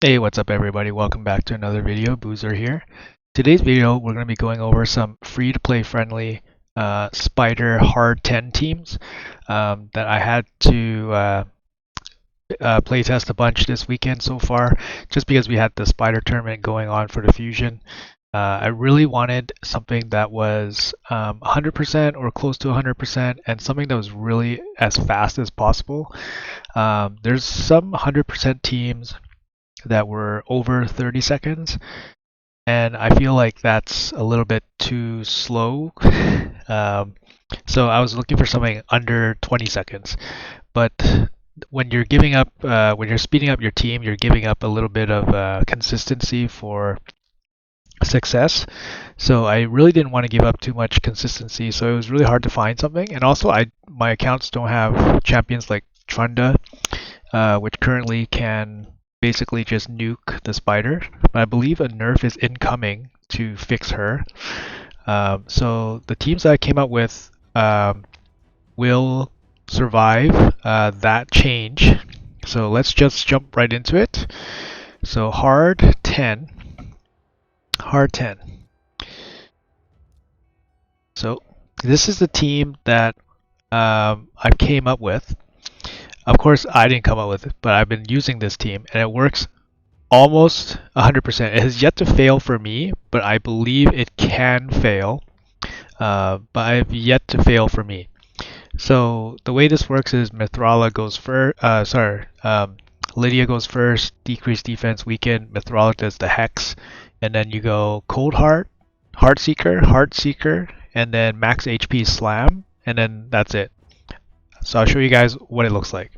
Hey, what's up everybody? Welcome back to another video. Boozor here. Today's video, we're going to be going over some free-to-play friendly Spider Hard 10 teams that I had to playtest a bunch this weekend so far, just because we had the Spider tournament going on for the Fusion. I really wanted something that was 100% or close to 100% and something that was really as fast as possible. There's some 100% teams that were over 30 seconds, and I feel like that's a little bit too slow. So I was looking for something under 20 seconds. But when you're when you're speeding up your team, you're giving up a little bit of consistency for success. So I really didn't want to give up too much consistency. So it was really hard to find something. And also, my accounts don't have champions like Trunda, which currently can basically just nuke the spider. I believe a nerf is incoming to fix her. So the teams that I came up with will survive that change. So let's just jump right into it. So hard 10. Hard 10. So this is the team that I came up with. Of course, I didn't come up with it, but I've been using this team, and it works almost 100%. It has yet to fail for me, but I believe it can fail. But I have yet to fail for me. So the way this works is Mithrala goes first. Lydia goes first. Decreased defense, weaken. Mithrala does the hex, and then you go Coldheart, Heartseeker, and then max HP slam, and then that's it. So I'll show you guys what it looks like.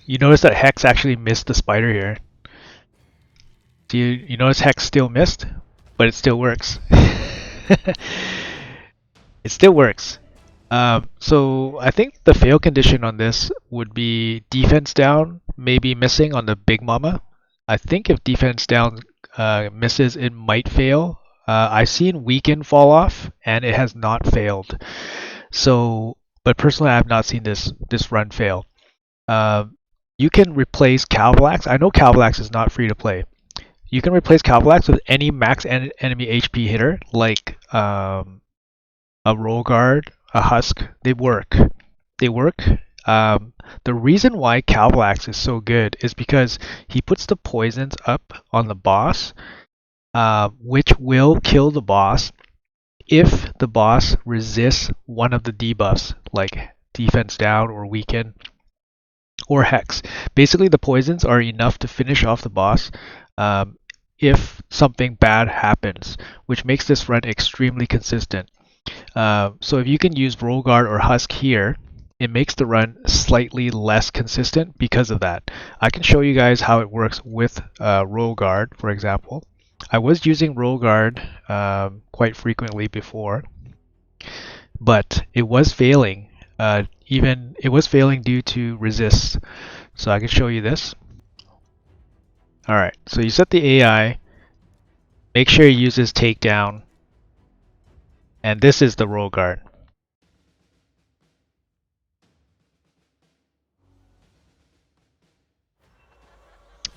You notice that Hex actually missed the spider here. Do you notice Hex still missed? But it still works. It still works. So I think the fail condition on this would be defense down, maybe missing on the Big Mama. I think if defense down misses, it might fail. I've seen weaken fall off, and it has not failed. So, but personally, I have not seen this run fail. You can replace Calvalax. I know Calvalax is not free to play. You can replace Calvalax with any max enemy HP hitter, like a Rollguard, a Husk. They work. They work. The reason why Calvalax is so good is because he puts the poisons up on the boss, which will kill the boss if the boss resists one of the debuffs, like defense down or weaken or hex. Basically, the poisons are enough to finish off the boss if something bad happens, which makes this run extremely consistent. So if you can use Rollguard or Husk here, it makes the run slightly less consistent because of that. I can show you guys how it works with Rollguard, for example. I was using Rollguard quite frequently before, but it was failing. It was failing due to resists. So I can show you this. Alright, so you set the AI, make sure it uses takedown, and this is the Rollguard.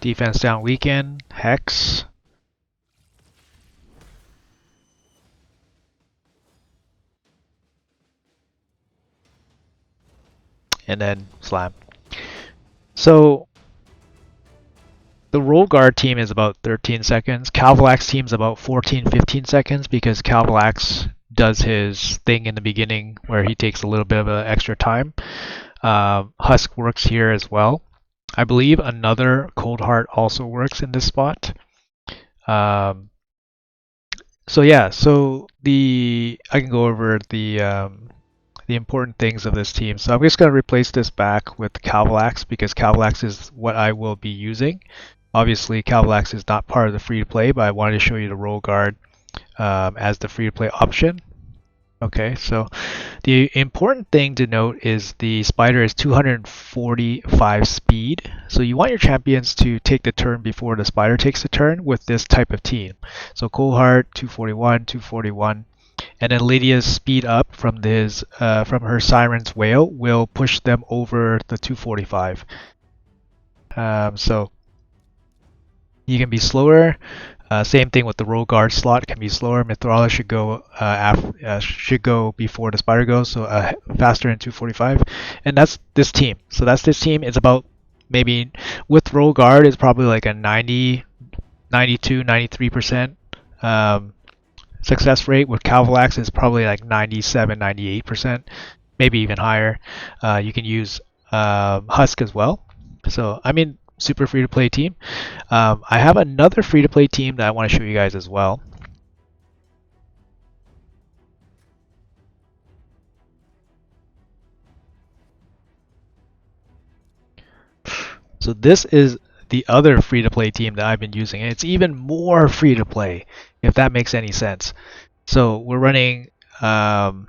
Defense down, weaken, hex. And then slam. So the Rollguard team is about 13 seconds. Calvalax team is about 14-15 seconds because Calvalax does his thing in the beginning where he takes a little bit of extra time. Husk works here as well. I believe another Coldheart also works in this spot. So yeah, so I can go over the important things of this team. So I'm just going to replace this back with Calvalax because Calvalax is what I will be using. Obviously, Calvalax is not part of the free-to-play, but I wanted to show you the Rollguard as the free-to-play option. Okay, so the important thing to note is the spider is 245 speed. So you want your champions to take the turn before the spider takes the turn with this type of team. So Coldheart 241, 241, and then Lydia's speed up from her Siren's Wail will push them over the 245. So you can be slower. Same thing with the roll guard slot, can be slower. Mithrala should go before the spider goes, so faster in 245. And that's this team. So that's this team. It's about maybe with roll guard, it's probably like a 90, 92, 93% success rate. With Calvalax, it's probably like 97, 98%, maybe even higher. You can use Husk as well. So I mean, super free to play team. I have another free to play team that I want to show you guys as well. So this is the other free to play team that I've been using. And it's even more free to play, if that makes any sense. So we're running Doompriest,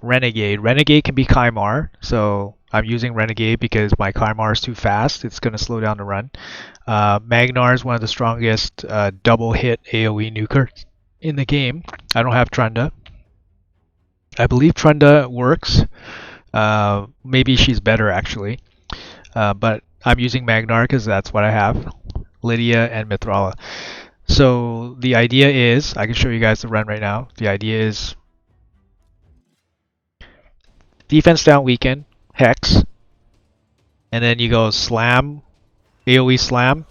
Renegade. Renegade can be Kymar, so I'm using Renegade because my Kymar is too fast. It's going to slow down the run. Magnar is one of the strongest double hit AOE nuker in the game. I don't have Trunda. I believe Trunda works. Maybe she's better actually. But I'm using Magnar because that's what I have. Lydia and Mithrala. So the idea is, I can show you guys the run right now. The idea is defense down weaken, Hex, and then you go slam, AoE slam.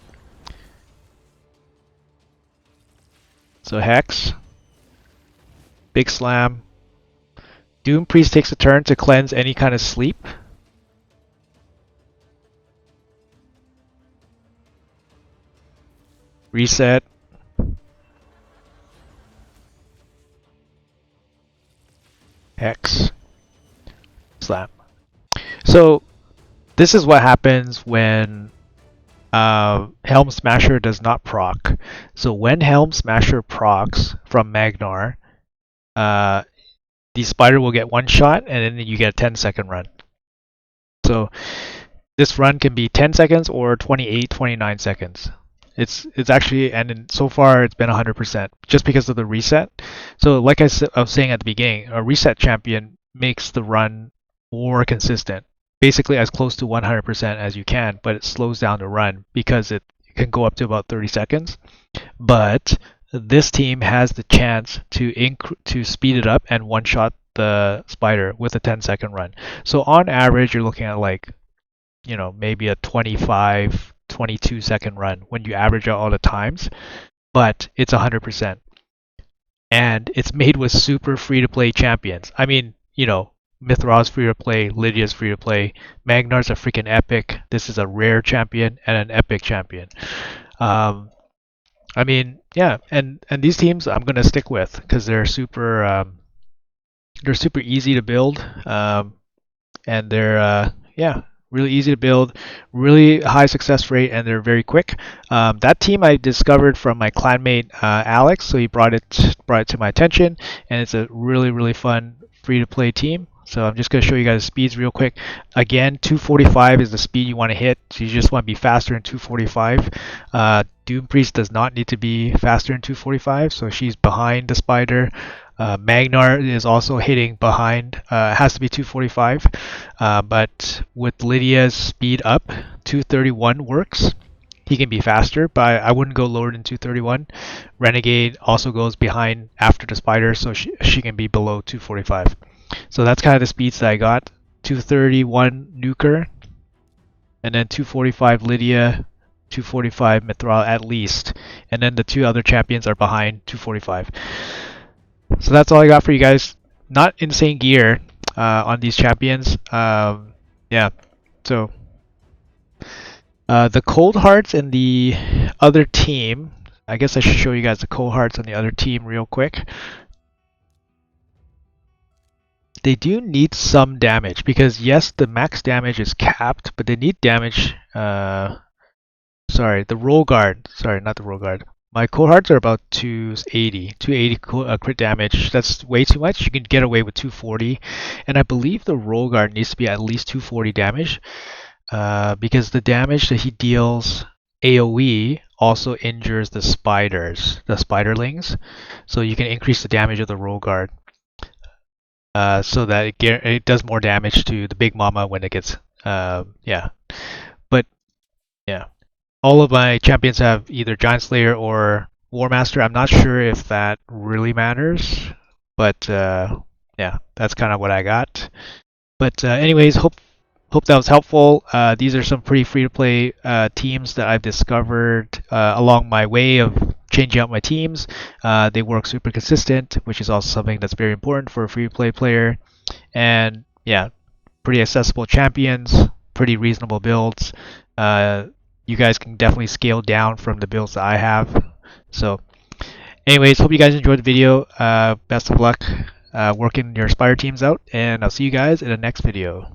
So Hex, big slam. Doompriest takes a turn to cleanse any kind of sleep. Reset. Hex. Slam. So this is what happens when Helm Smasher does not proc. So when Helm Smasher procs from Magnar, the spider will get one shot and then you get a 10-second run. So this run can be 10 seconds or 28, 29 seconds. It's actually, and so far it's been 100% just because of the reset. So like I was saying at the beginning, a reset champion makes the run more consistent, basically as close to 100% as you can, but it slows down the run because it can go up to about 30 seconds. But this team has the chance to speed it up and one-shot the spider with a 10-second run. So on average, you're looking at like, maybe a 25, 22-second run when you average out all the times, but it's 100%. And it's made with super free-to-play champions. I mean, Mithral's free to play, Lydia's free to play, Magnar's a freaking epic. This is a rare champion and an epic champion. I mean, yeah, and these teams I'm gonna stick with because they're super easy to build, and they're really easy to build, really high success rate, and they're very quick. That team I discovered from my clanmate Alex, so he brought it to my attention, and it's a really fun free to play team. So I'm just going to show you guys speeds real quick. Again, 245 is the speed you want to hit. So you just want to be faster in 245. Doompriest does not need to be faster in 245, so she's behind the spider. Magnar is also hitting behind, has to be 245, but with Lydia's speed up, 231 works. He can be faster, but I wouldn't go lower than 231. Renegade also goes behind after the spider, so she can be below 245. So that's kind of the speeds that I got. 231 nuker, and then 245 Lydia, 245 Mithral at least, and then the two other champions are behind 245. So that's all I got for you guys. Not insane gear on these champions. Yeah, so the Coldhearts and the other team. I guess I should show you guys the Coldhearts on the other team real quick. They do need some damage because yes, the max damage is capped, but they need damage. Sorry, the roll guard. Sorry, not the roll guard. My Coldhearts are about 280 crit damage. That's way too much. You can get away with 240. And I believe the Roll Guard needs to be at least 240 damage because the damage that he deals AOE also injures the spiders, the spiderlings. So you can increase the damage of the Roll Guard so that it does more damage to the Big Mama when it gets, yeah. But yeah. All of my champions have either Giant Slayer or War Master. I'm not sure if that really matters, but yeah, that's kind of what I got. But anyways, hope that was helpful. These are some pretty free to play teams that I've discovered along my way of changing out my teams. They work super consistent, which is also something that's very important for a free to play player. And yeah, pretty accessible champions, pretty reasonable builds. You guys can definitely scale down from the builds that I have. So, anyways, hope you guys enjoyed the video. Best of luck working your Spire teams out, and I'll see you guys in the next video.